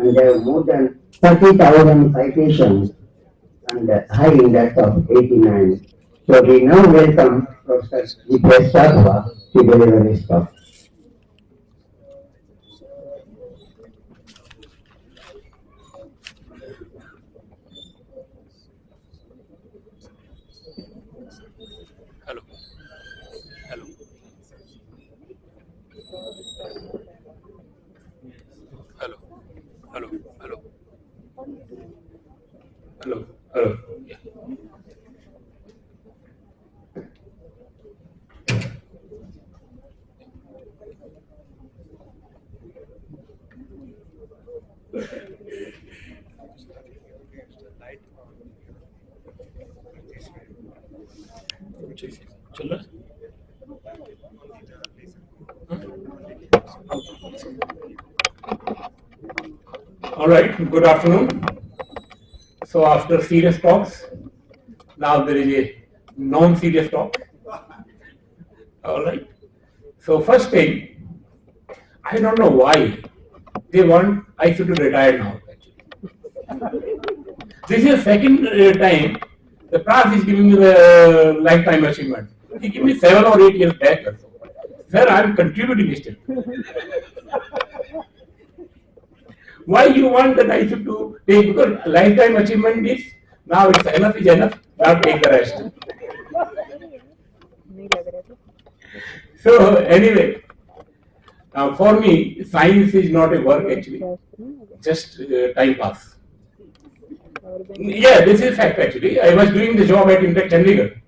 and there are more than 30,000 citations and a high index of 89. So we now welcome Professor G.P.S. Raghava to deliver his talk. Hello. Hello. Hello. Hello. Hello. Hello. Hello. Yeah. चल रहा है? All right, good afternoon. So after serious talks, now there is a non-serious talk. All right. So first thing, I don't know why they want I should retire now. Actually, this is the second time the Prof is giving me the lifetime achievement. He gave me 7 or 8 years back. Also. Sir, I am contributing still. Why you want that I should do take, because lifetime achievement is now it's enough is enough, now take the rest. So anyway, now for me science is not a work actually, just time pass. Yeah, this is fact actually. I was doing the job at Intech Chandigarh,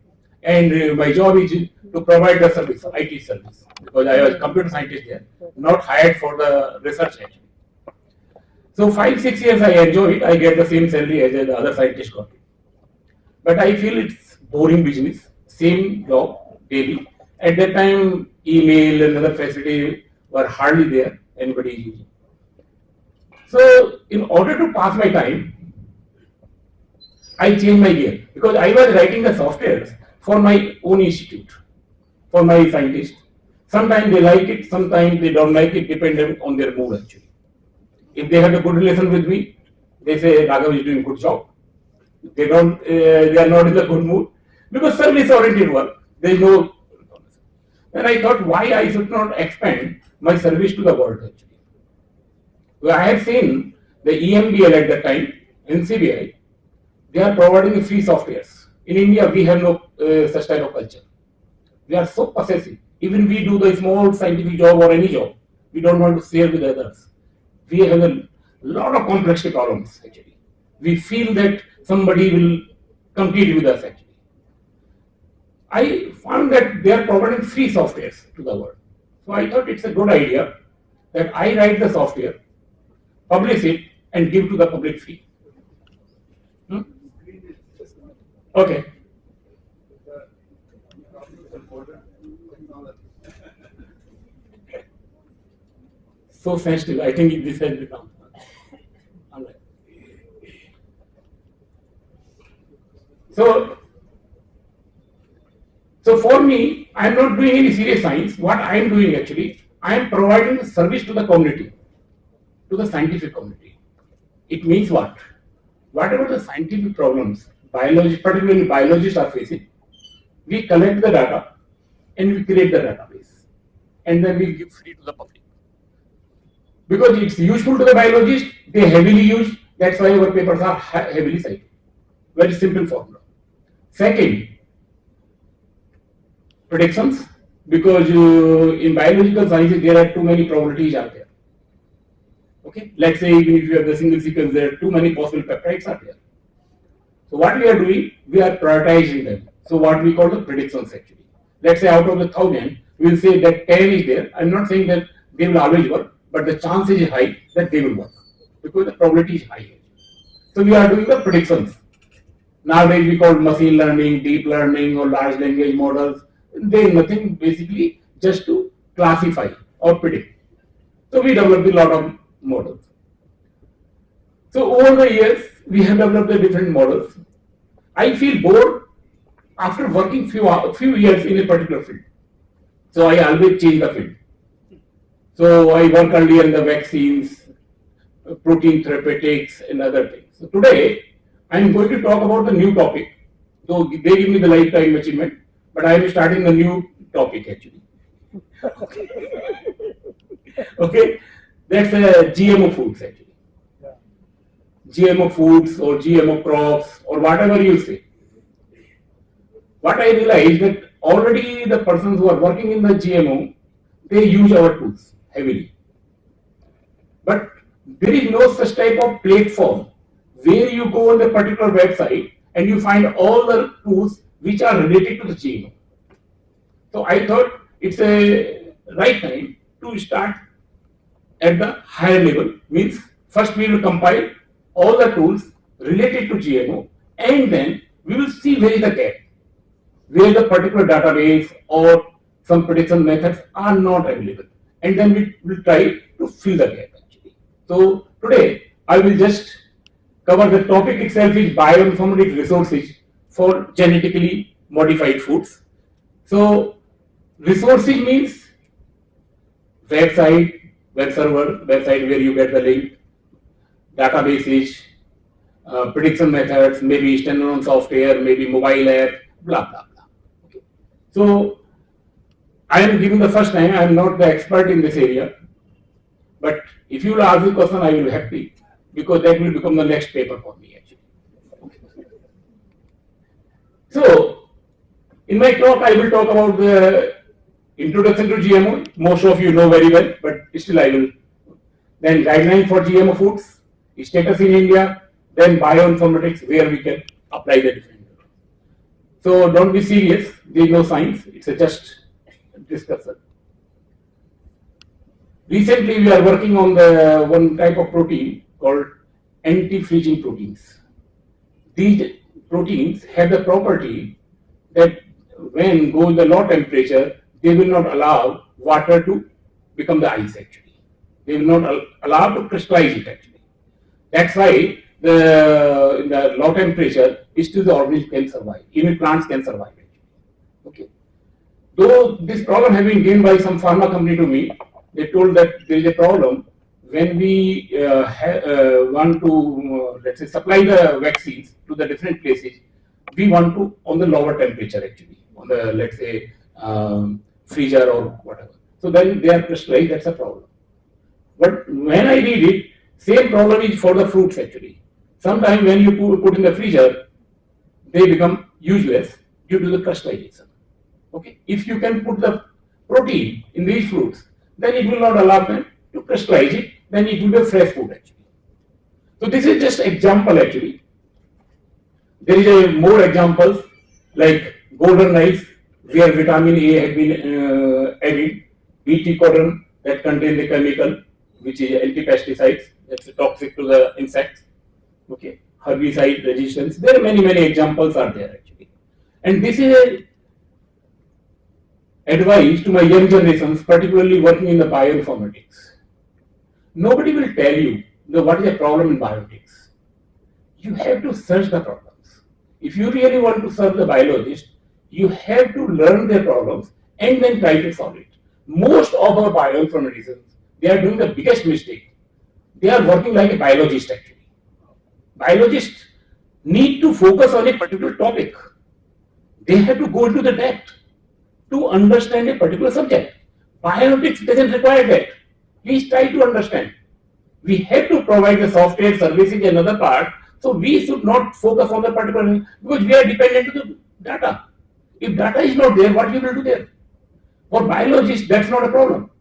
and my job is to provide the service, IT service, because I was computer scientist there, not hired for the research actually. So 5-6 years I enjoy it. I get the same salary as the other scientists got. But I feel it's boring business, same job daily. At that time, email and other facilities were hardly there. Anybody is using. So in order to pass my time, I changed my gear because I was writing the softwares for my own institute, for my scientists. Sometimes they like it, sometimes they don't like it, depending on their mood actually. If they have a good relation with me, they say Raghava is doing a good job. They don't, they are not in the good mood because service-oriented work. There is no. And I thought, why I should not expand my service to the world actually. Well, I had seen the EMBL at that time in CBI. They are providing free softwares. In India, we have no such type of culture. We are so possessive. Even we do the small scientific job or any job, we don't want to share with others. We have a lot of complexity problems actually. We feel that somebody will compete with us actually. I found that they are providing free softwares to the world. So I thought it's a good idea that I write the software, publish it, and give to the public free. Okay. So sensitive. I think this has become. All right. So for me, I am not doing any serious science. What I am doing actually, I am providing a service to the community, to the scientific community. It means what? Whatever the scientific problems, particularly biologists are facing, we collect the data and we create the database, and then we give free to the public. Because it's useful to the biologist, they heavily use, that's why our papers are heavily cited. Very simple formula. Second, predictions, because in biological sciences there are too many probabilities out there. Okay, let's say even if you have the single sequence, there are too many possible peptides are there. So what we are doing, we are prioritizing them. So what we call the predictions actually. Let's say out of the 1,000, we will say that 10 is there. I'm not saying that they will always work, but the chance is high that they will work because the probability is high. So we are doing the predictions. Nowadays we call machine learning, deep learning, or large language models. They are nothing basically just to classify or predict. So we developed a lot of models. So over the years we have developed the different models. I feel bored after working few years in a particular field. So I always change the field. So I work earlier in the vaccines, protein therapeutics and other things. So today, I am going to talk about the new topic. So they give me the lifetime achievement, but I am starting a new topic actually. Okay, that's GMO foods actually. GMO foods or GMO crops or whatever you say. What I realized that already the persons who are working in the GMO, they use our tools heavily. But there is no such type of platform where you go on the particular website and you find all the tools which are related to the GMO. So I thought it's a right time to start at the higher level. Means first we will compile all the tools related to GMO and then we will see where is the gap, where the particular database or some prediction methods are not available, and then we will try to fill the gap actually. So today I will just cover the topic itself is bioinformatics resources for genetically modified foods. So resources means website, web server, website where you get the link, databases, prediction methods, maybe standalone software, maybe mobile app, blah blah blah. Okay. So I am giving the first time. I am not the expert in this area, but if you will ask the question, I will be happy because that will become the next paper for me actually. Okay. So in my talk, I will talk about the introduction to GMO. Most of you know very well, but still I will. Then guideline for GMO foods, status in India, then bioinformatics where we can apply the different. So don't be serious. There is no science. It's a just discussion. Recently, we are working on the one type of protein called anti-freezing proteins. These proteins have the property that when go in the low temperature, they will not allow water to become the ice actually. They will not allow to crystallize it actually. That's why in the low temperature, still the organism can survive. Even plants can survive actually. Okay. Though this problem has been gained by some pharma company to me, they told that there is a problem when we want to let's say supply the vaccines to the different places. We want to on the lower temperature actually, on the let's say freezer or whatever. So then they are crystallized. That's a problem. But when I read it, same problem is for the fruits actually. Sometimes when you put in the freezer, they become useless due to the crystallization. Okay, if you can put the protein in these fruits, then it will not allow them to crystallize it. Then it will be a fresh food actually. So this is just example actually. There is a more examples like golden rice where vitamin A has been added, BT cotton that contain the chemical which is anti-pesticides that's toxic to the insects. Okay, herbicide resistance. There are many examples are there actually, and this is a advice to my young generations, particularly working in the bioinformatics. Nobody will tell you what is the problem in biotics. You have to search the problems. If you really want to serve the biologist, you have to learn their problems and then try to solve it. Most of our bioinformaticians, they are doing the biggest mistake. They are working like a biologist actually. Biologists need to focus on a particular topic. They have to go into the depth to understand a particular subject. Biotics doesn't require that. Please try to understand. We have to provide the software services and another part, so we should not focus on the particular because we are dependent on the data. If data is not there, what you will do there? For biologists, that's not a problem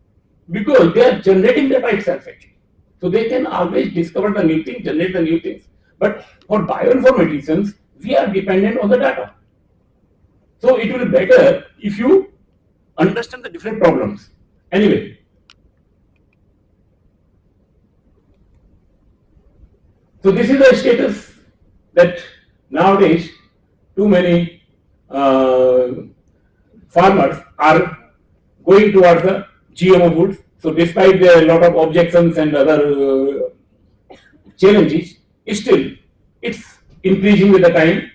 because they are generating data itself actually. So they can always discover the new things, generate the new things. But for bioinformaticians, we are dependent on the data. So it will be better if you understand the different problems. Anyway, so this is the status that nowadays too many farmers are going towards the GMO foods. So despite there a lot of objections and other challenges, still it's increasing with the time.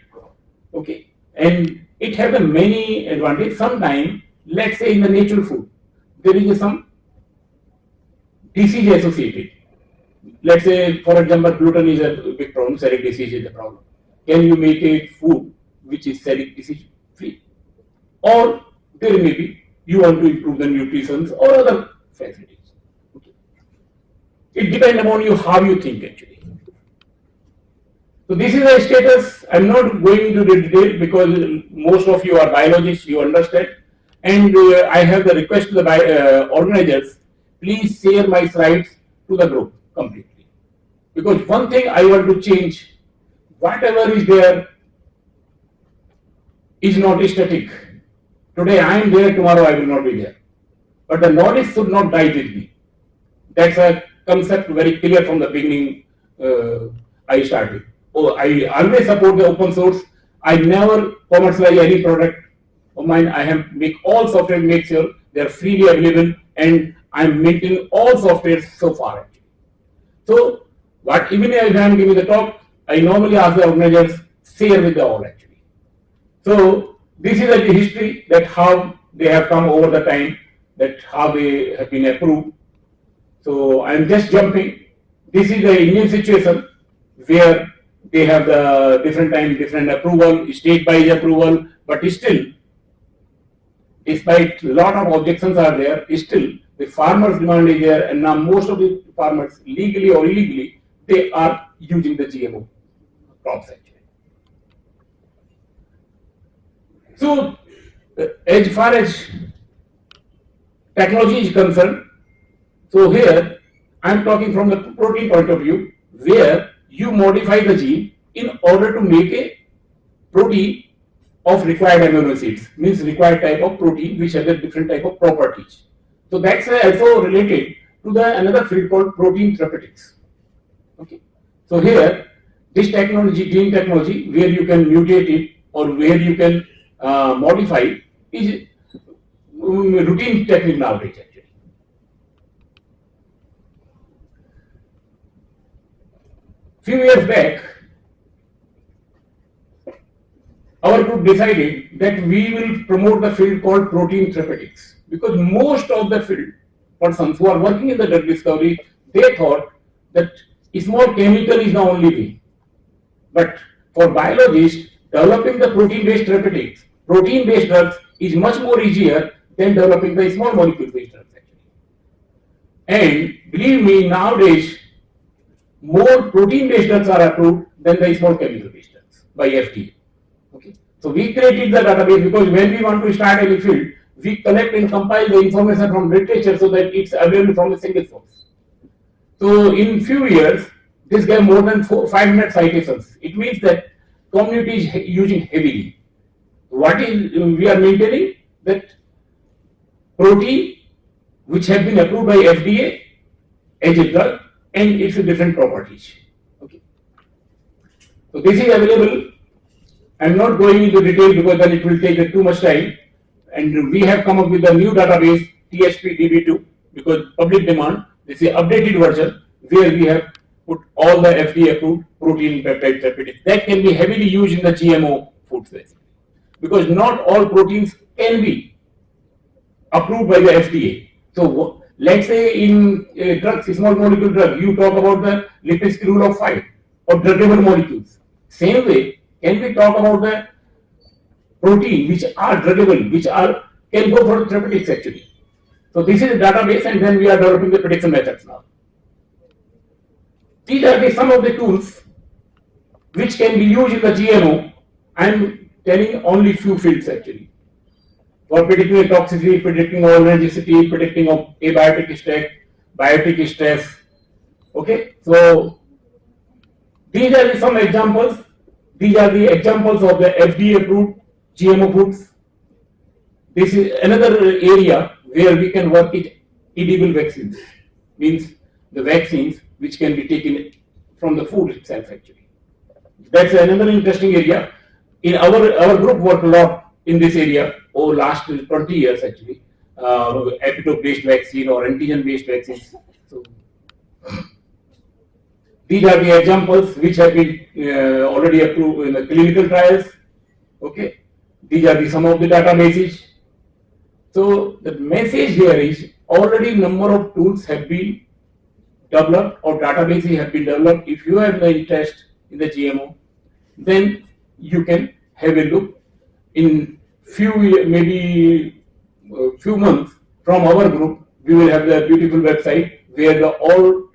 Okay, and it has a many advantages. Sometimes, let's say in the natural food, there is some disease associated. let's say, for example, gluten is a big problem, celiac disease is a problem. Can you make a food which is celiac disease free? Or there may be you want to improve the nutrition or other facilities. Okay. It depends upon you how you think actually. So this is the status. I'm not going into the detail because most of you are biologists, you understand. And I have the request to the organizers, please share my slides to the group completely. Because one thing I want to change, whatever is there is not static. Today I am there, tomorrow I will not be there. But the knowledge should not die with me. That's a concept very clear from the beginning I started. Oh, I always support the open source. I never commercialize any product of mine. I have make all software, make sure they are freely available, and I'm maintaining all software so far actually. So what even if I am giving the talk, I normally ask the organizers share with the all actually. So this is the history that how they have come over the time, that how they have been approved. So I am just jumping. This is the Indian situation where they have the different time, different approval, state-wise approval, but still, despite a lot of objections are there, still the farmers' demand is there, and now most of the farmers, legally or illegally, they are using the GMO crops actually. So, as far as technology is concerned, so here I am talking from the protein point of view, where you modify the gene in order to make a protein of required amino acids, means required type of protein which has a different type of properties. So that's also related to the another field called protein therapeutics. Okay. So here this technology, gene technology, where you can mutate it or where you can modify is routine technique nowadays actually. Few years back, our group decided that we will promote the field called protein therapeutics, because most of the field persons who are working in the drug discovery, they thought that small chemical is the only way. But for biologists, developing the protein-based therapeutics, protein-based drugs is much more easier than developing the small molecule-based drugs actually. And believe me, nowadays, more protein-based drugs are approved than the small chemical-based drugs by FDA. Okay. So we created the database because when we want to start any field, we collect and compile the information from literature so that it's available from a single source. So in few years, this gave more than 500 citations. It means that community is using heavily. What is we are maintaining that protein which have been approved by FDA as a drug and its different properties. Okay. So this is available. I'm not going into detail because then it will take too much time. And we have come up with a new database, TSP-DB2, because public demand. This is updated version where we have put all the FDA approved protein peptide therapeutics that can be heavily used in the GMO food space. Because not all proteins can be approved by the FDA. So let's say in drugs, small molecule drug, you talk about the Lipinski rule of 5 or druggable molecules. Same way, can we talk about the protein which are druggable, which are can go for therapeutics actually. So this is a database, and then we are developing the prediction methods now. These are some of the tools which can be used in the GMO. I am telling only few fields actually. For predicting toxicity, predicting allergenicity, predicting of abiotic stress, biotic stress. Okay, so these are some examples. These are the examples of the FDA approved GMO foods. This is another area where we can work with edible vaccines, means the vaccines which can be taken from the food itself actually. That's another interesting area. In our group work a lot in this area over last 20 years actually, epitope-based vaccine or antigen-based vaccines. So these are the examples which have been already approved in the clinical trials. Okay, these are some of the databases. So the message here is already number of tools have been developed or databases have been developed. If you have the interest in the GMO, then you can have a look. In maybe few months from our group, we will have the beautiful website where the all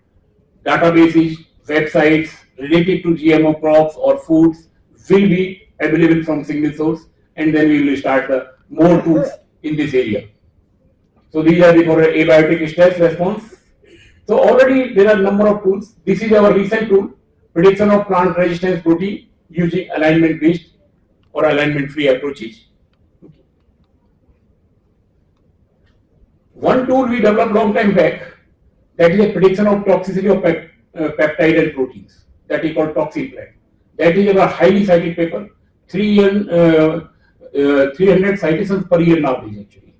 databases, websites related to GMO crops or foods will be available from single source, and then we will start more tools in this area. So these are the for abiotic stress response. So already there are number of tools. This is our recent tool, prediction of plant resistance protein using alignment based or alignment free approaches. One tool we developed long time back, that is a prediction of toxicity of peptide and proteins, that is called ToxinPrep. That is a highly cited paper, 300 citations per year nowadays actually.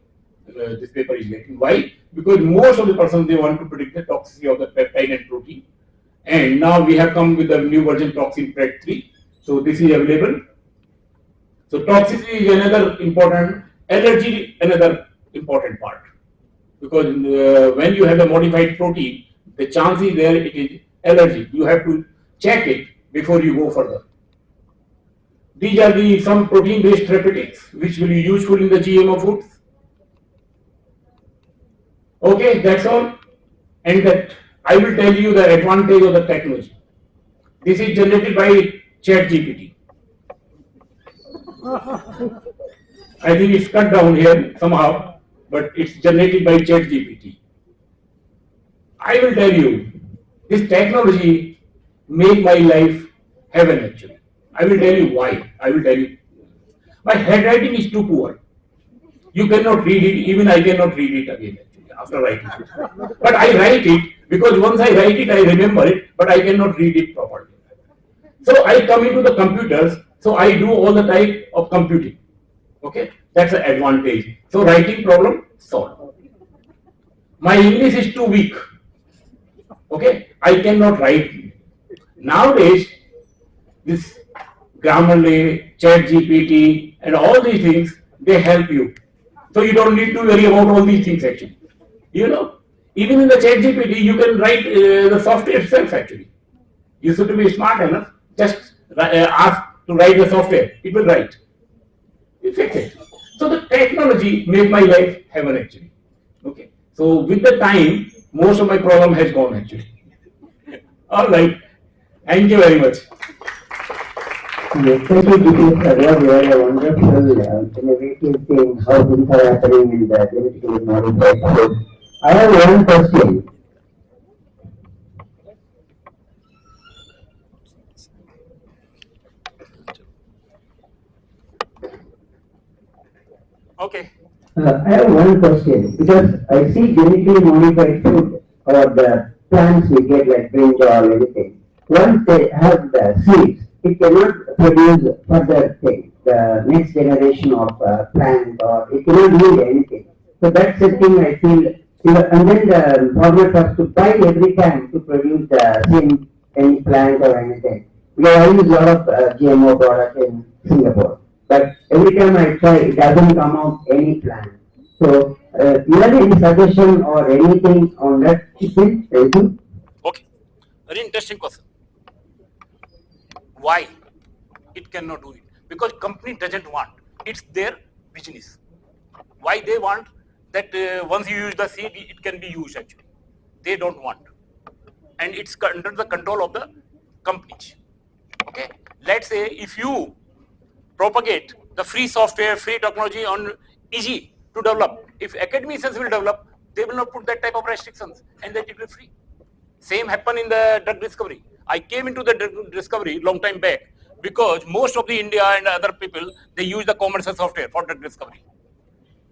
This paper is getting. Why? Because most of the persons, they want to predict the toxicity of the peptide and protein. And now we have come with the new version ToxinPrep 3. So this is available. So toxicity is another important, allergy another important part. Because when you have a modified protein, the chance is there it is allergic. You have to check it before you go further. These are the some protein-based therapeutics which will be useful in the GMO foods. Okay, that's all. And that I will tell you the advantage of the technology. This is generated by ChatGPT. I think it's cut down here somehow, but it's generated by ChatGPT. I will tell you, this technology made my life heaven actually. I will tell you why. I will tell you. My handwriting is too poor. You cannot read it, even I cannot read it again actually, after writing it. But I write it because once I write it, I remember it, but I cannot read it properly. So I come into the computers, so I do all the type of computing. Okay, that's an advantage. So writing problem solved. My English is too weak. Okay, I cannot write. Nowadays, this Grammarly, ChatGPT, and all these things, they help you. So you don't need to worry about all these things actually. You know, even in the ChatGPT, you can write the software itself actually. You should be smart enough. Just ask to write the software. It will write. You fix it. So the technology made my life heaven actually. Okay. So with the time, most of my problem has gone actually. All right. Thank you very much. Yes, thank you, Raghava. You are a wonderful, innovative thing, how things are happening in the genetically modified food. I have one question. Okay. I have one question because I see genetically modified food or the plants we get like brinjal or anything. Once they have the seeds, it cannot produce further thing, the next generation of plant or it cannot yield anything. So that's the thing I feel. And then the farmer has to buy every time to produce the same any plant or anything. Because I use a lot of GMO products in Singapore. But every time I try, it doesn't come out any plant. So, you have any suggestion or anything on that? Please, thank you. Okay. Very interesting question. Why it cannot do it? Because company doesn't want. It's their business. Why they want that once you use the seed, it can be used actually. They don't want. And it's under the control of the companies. Okay. Let's say if you propagate the free software, free technology on easy to develop. If academicians will develop, they will not put that type of restrictions and that it will be free. Same happened in the drug discovery. I came into the drug discovery long time back because most of the India and other people, they use the commercial software for drug discovery.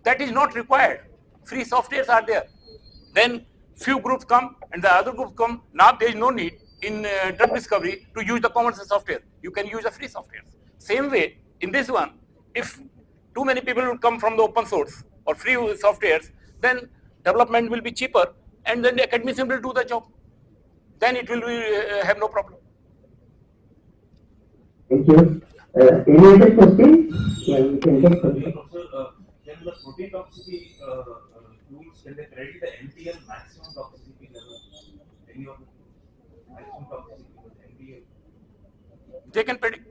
That is not required. Free softwares are there. Then few groups come and the other groups come. Now there is no need in drug discovery to use the commercial software. You can use the free software. Same way, in this one, if too many people will come from the open source or free softwares, then development will be cheaper and then the academician will do the job. Then it will be, have no problem. Thank you. Any other question? Yeah, you can take question. Then the protein toxicity tools, can they predict the MTL maximum toxicity level? any of the tools. I assume toxicity because LTA. They can predict,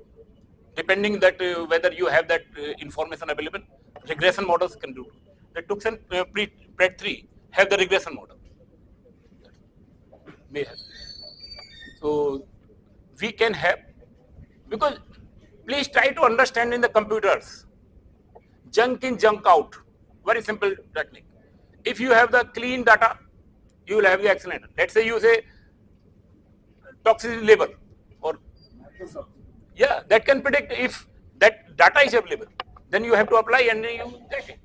depending that whether you have that information available. Regression models can do. The Tuxen PRED3 have the regression model. May have. So we can have, because please try to understand in the computers, junk in, junk out. Very simple technique. If you have the clean data, you will have the excellent. Let's say you say toxicity level, or yeah, that can predict if that data is available. Then you have to apply and you get it.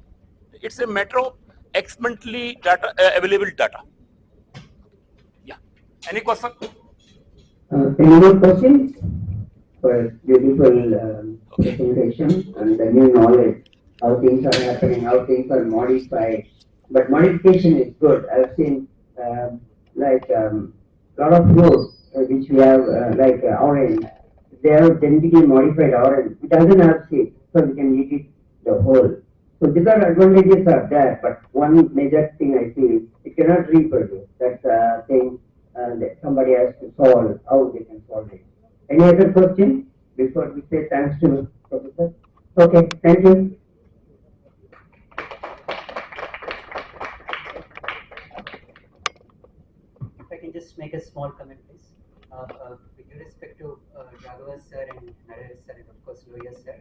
It's a matter of experimentally data available data. Yeah. Any question? Any more questions for a beautiful presentation and the new knowledge, how things are happening, how things are modified. But modification is good. I've seen like lot of fruits which we have orange. They have genetically modified orange. It doesn't have seeds, so we can eat it the whole. So these are advantages are there, but one major thing I feel it cannot reproduce. That's a thing that somebody has to solve. How they can solve it? Any other question before we say thanks to Professor? Okay, thank you. If I can just make a small comment, please. With respect to Raghava sir and Narendra sir, and of course Loya sir,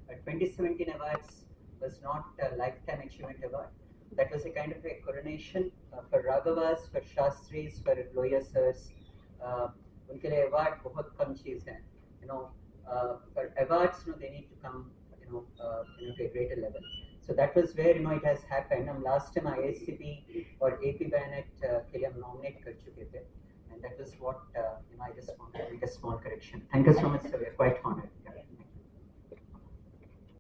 2017 awards was not a lifetime achievement award. That was a kind of a coronation for Raghavas, for Shastris, for Loya sirs. उनके लिए award बहुत कम चीज है. For awards, they need to come, to a greater level. So that was where it has happened. Last time ISCP or AP Banet के लिए हम nominate कर चुके थे, and that was what I just wanted to make a small correction. Thank you so much, sir. We are quite honored.